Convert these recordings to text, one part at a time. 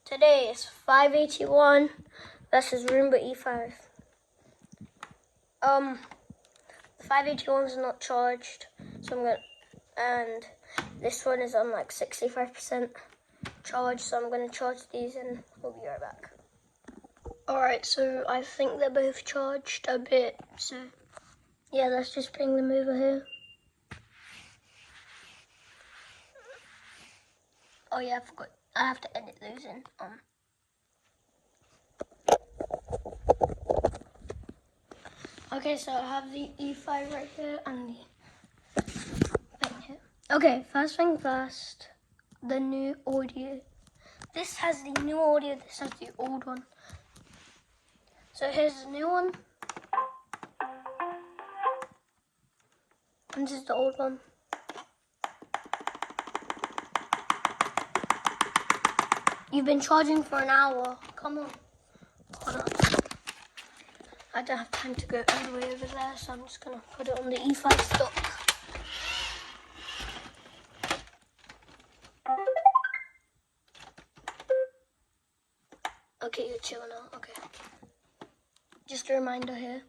Today is 581 versus Roomba E5. The 581 is not charged, so I'm gonna, and this one is on like 65% charge, so I'm gonna charge these and we'll be right back. Alright, so I think they're both charged a bit, so yeah, let's just bring them over here. Oh yeah, I forgot. I have to edit those in. Okay, so I have the E5 right here and the thing here. Okay, first thing first, the new audio. This has the new audio, this has the old one. So here's the new one. And this is the old one. You've been charging for an hour. Come on. Hold on. I don't have time to go all the way over there, so I'm just gonna put it on the E5 stock. Okay, you're chill now. Okay. Just a reminder here.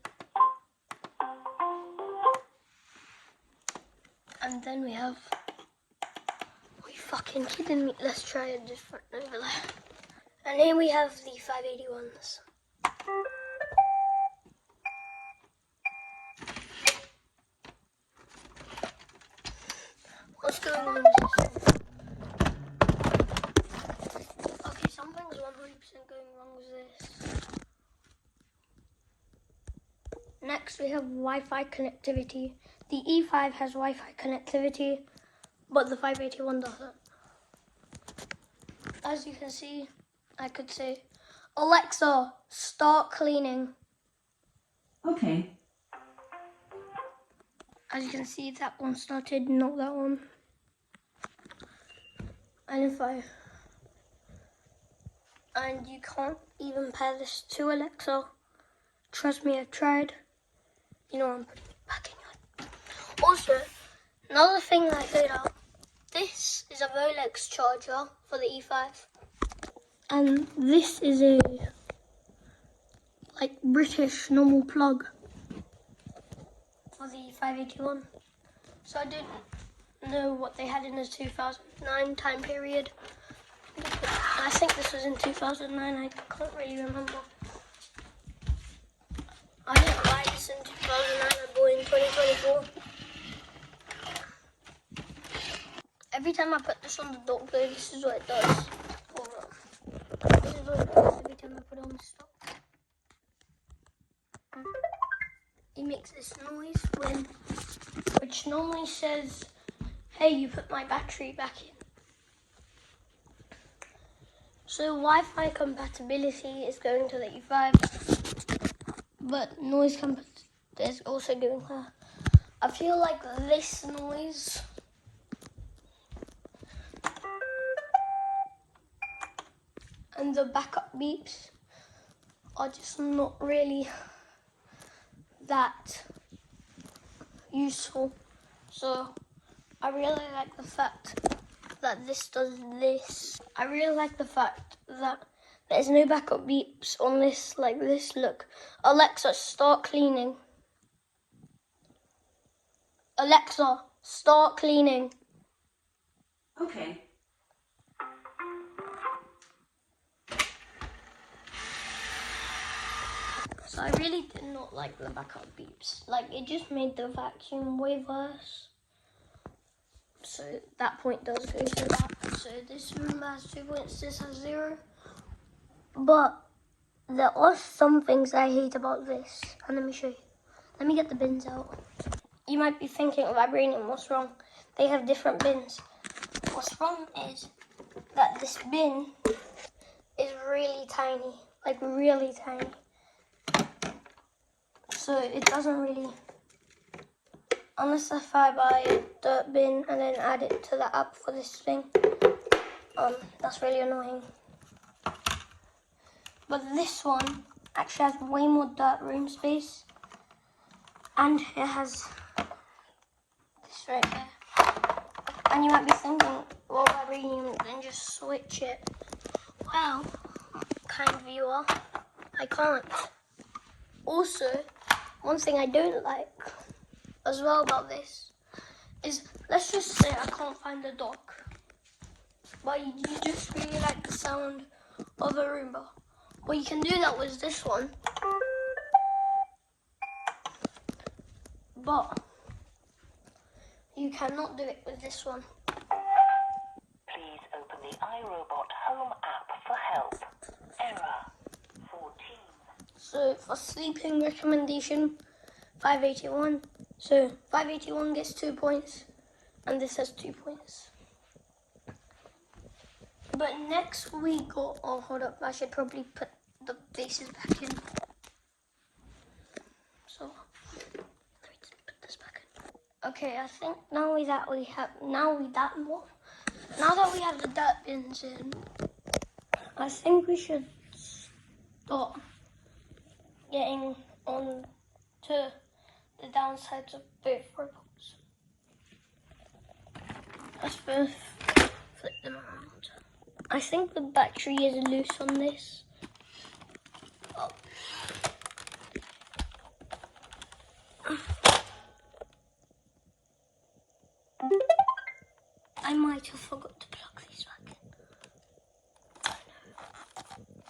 And then we have... Are you fucking kidding me? Let's try a different over there. And here we have the 581s. What's going on with this one? Okay, something's 100% going wrong with this. Next, we have Wi-Fi connectivity. The E5 has Wi-Fi connectivity, but the 581 doesn't. As you can see, I could say, Alexa, start cleaning. Okay. As you can see, that one started, not that one. And you can't even pair this to Alexa. Trust me, I've tried. You know, I'm putting it back in your... Also, another thing I figured out, this is a Rolex charger for the E5. And this is a, like, British normal plug for the 581. So I didn't know what they had in the 2009 time period. I think this was in 2009, I can't really remember. I didn't buy this in 2009, I bought it in 2024. Every time I put this on the dog though, this is what it does. This is what it does every time I put it on the stock. It makes this noise which normally says, hey, you put my battery back in. So Wi-Fi compatibility is going to the E5, but noise is also going there. I feel like this noise and the backup beeps are just not really that useful. So I really like the fact that this does this. I really like the fact that there's no backup beeps on this, like this. Look, Alexa, start cleaning. Alexa, start cleaning. Okay. So I really did not like the backup beeps. Like, it just made the vacuum way worse. So that point does go to that. So this room has 2 points, this has 0. But there are some things I hate about this. And let me show you. Let me get the bins out. You might be thinking, Vibranium, what's wrong? They have different bins. What's wrong is that this bin is really tiny. Like, really tiny. So it doesn't really... Unless if I buy a dirt bin and then add it to the app for this thing. That's really annoying. But this one actually has way more dirt room space. And it has this right there. And you might be thinking, well, Vibranium, then just switch it. Well, kind viewer. I can't. Also, one thing I don't like as well about this is, let's just say I can't find a dog, but you just really like the sound of a Roomba. Well, you can do that with this one, but you cannot do it with this one. Please open the iRobot Home app for help. Error 14. So for sleeping recommendation, 581. So 581 gets 2 points, and this has 2 points. But next we go. Oh, hold up! I should probably put the faces back in. So let me just put this back in. Okay, I think now that we have the dirt bins in, I think we should start getting on to the downsides of both robots. Let's first flip them around. I think the battery is loose on this. Oh. I might have forgot to plug these back in.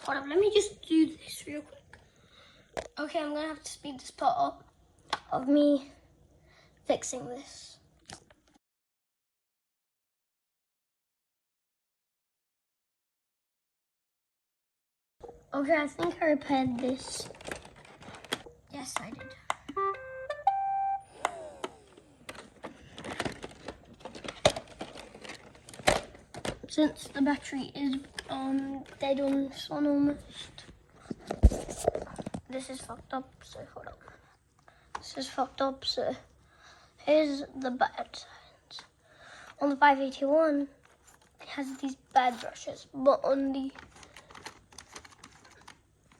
Hold up, let me just do this real quick. Okay, I'm gonna have to speed this part up of me fixing this. Okay, I think I repaired this. Yes, I did. Since the battery is dead on this one almost. This is fucked up, so hold on. This is fucked up, so here's the bad sides. On the 581, it has these bad brushes, but on the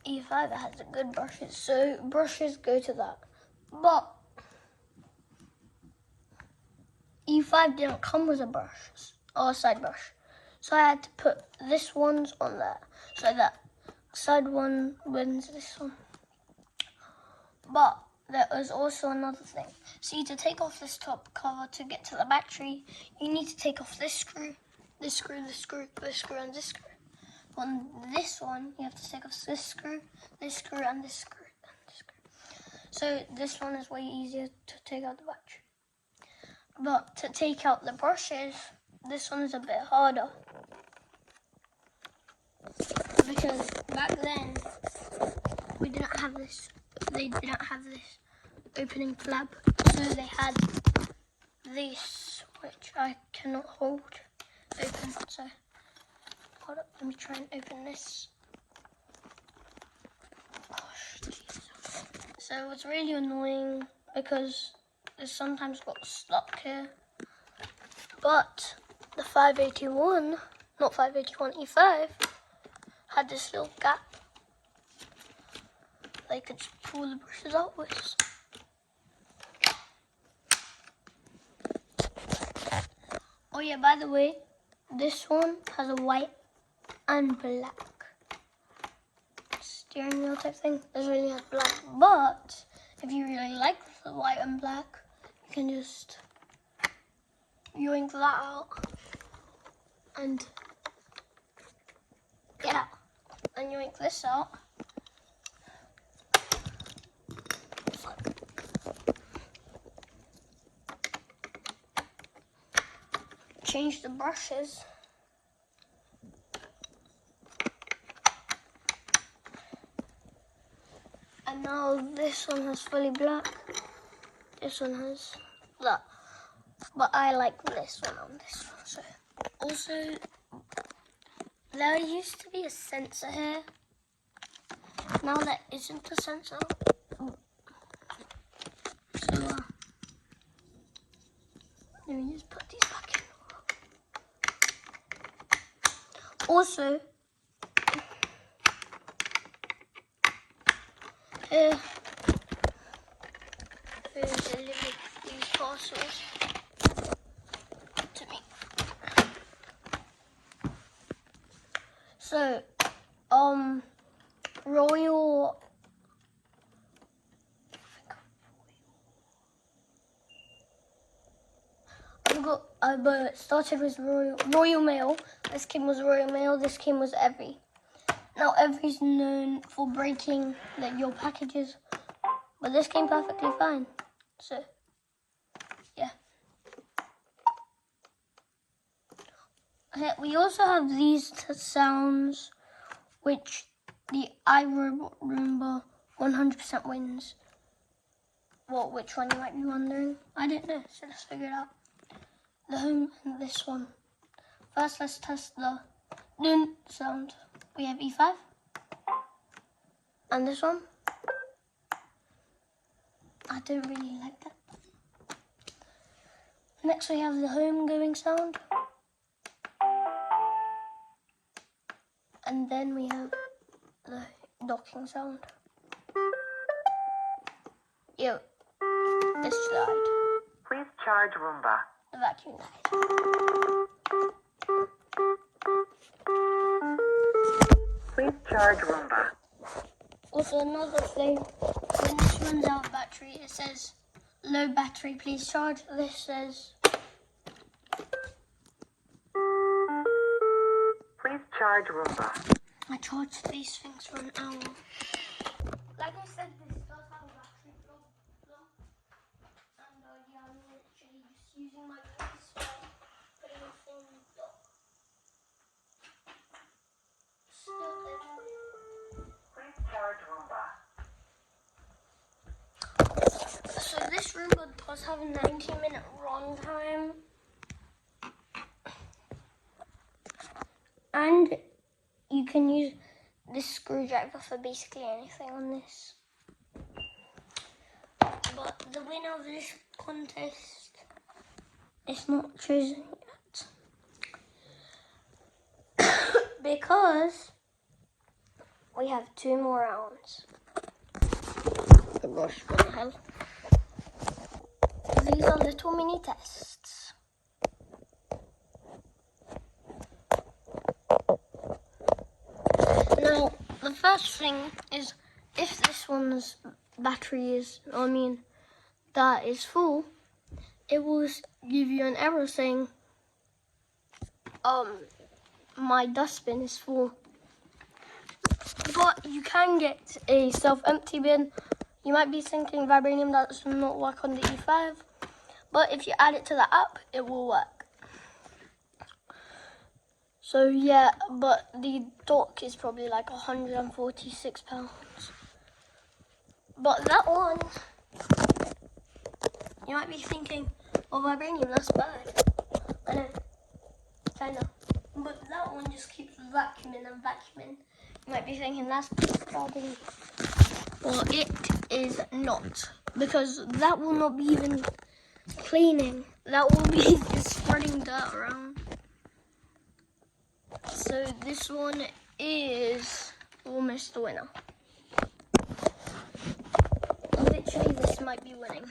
E5 it has the good brushes, so brushes go to that. But E5 didn't come with a brush or a side brush, so I had to put this ones on there, so that side one wins this one. But there is also another thing. See, to take off this top cover to get to the battery, you need to take off this screw, this screw, this screw, this screw, and this screw. On this one, you have to take off this screw, and this screw, and this screw. So this one is way easier to take out the battery. But to take out the brushes, this one is a bit harder. Because back then, we didn't have this. They didn't have this opening flap, so they had this, which I cannot hold open. So hold up, let me try and open this. Gosh, Jesus. So it's really annoying because it sometimes got stuck here. But the 581, not 581, E5, had this little gap. They could just pull the brushes outwards. Oh yeah, by the way, this one has a white and black steering wheel type thing. This really has black, but if you really like the white and black, you can just yoink that out and yeah, and yoink this out. Change the brushes. And now this one has fully black. This one has that. But I like this one on this one. So also, there used to be a sensor here. Now there isn't a sensor. So let me just put these back in. Also, who delivered these parcels to me? So, Royal. But it started with Royal Mail. This king was Royal Mail. This king was Evie. Now Evie's known for breaking your packages, but this came perfectly fine. So, yeah. Okay, we also have these sounds, which the iRobot Roomba 100% wins. Well, which one you might be wondering? I don't know, so let's figure it out. The home and this one. First, let's test the dun sound. We have E5. And this one. I don't really like that. Next, we have the home going sound. And then we have the docking sound. Ew. This died. Please charge Roomba. The vacuum died. Please charge Roomba. Also, another thing, when this runs out of battery, it says low battery, please charge. This says Please charge Roomba. I charged these things for an hour. Like I said, this does have a battery problem. And yeah, I'm literally just using my voice for putting it in the dock. Still dead. Please charge Roomba. So this Roomba does have a 90-minute run time. And you can use this screwdriver for basically anything on this. But the winner of this contest is not chosen yet. Because we have 2 more rounds. Oh gosh, what the hell? These are little mini tests. Now, the first thing is if this one's battery is, that is full, it will give you an error saying, my dustbin is full. But you can get a self-empty bin. You might be thinking vibranium does not work on the E5, but if you add it to the app, it will work. So yeah, but the dock is probably like £146. But that one, you might be thinking, oh, vibranium, that's bad. I know, kinda. But that one just keeps vacuuming and vacuuming. You might be thinking that's bad. Well, it is not, because that will not be even cleaning. That will be just spreading dirt around. So this one is almost the winner. Literally, this might be winning.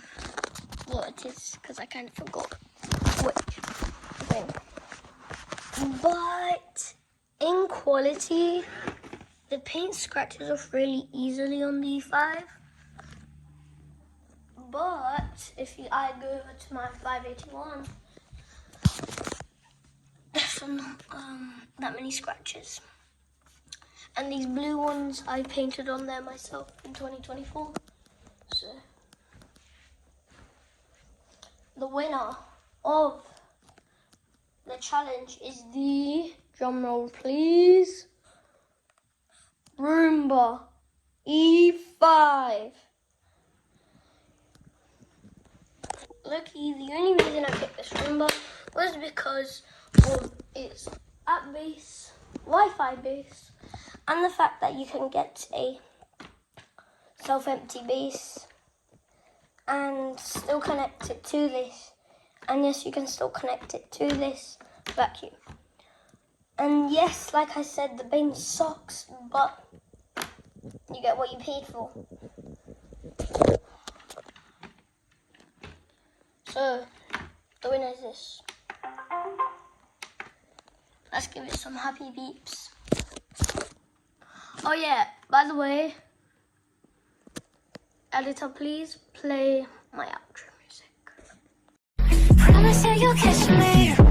Well, it is, because I kind of forgot which thing. But in quality, the paint scratches off really easily on the E5. But if I go over to my 581, there's not that many scratches. And these blue ones I painted on there myself in 2024. So the winner of the challenge is the, drum roll please, Roomba E5. Lucky, the only reason I picked this Roomba was because of its app base, Wi-Fi base, and the fact that you can get a self-empty base and still connect it to this. And yes, you can still connect it to this vacuum. And yes, like I said, the bin sucks, but you get what you paid for. So, the winner is this. Let's give it some happy beeps. Oh yeah, by the way, editor, please play my outro music. Promise that you'll kiss me.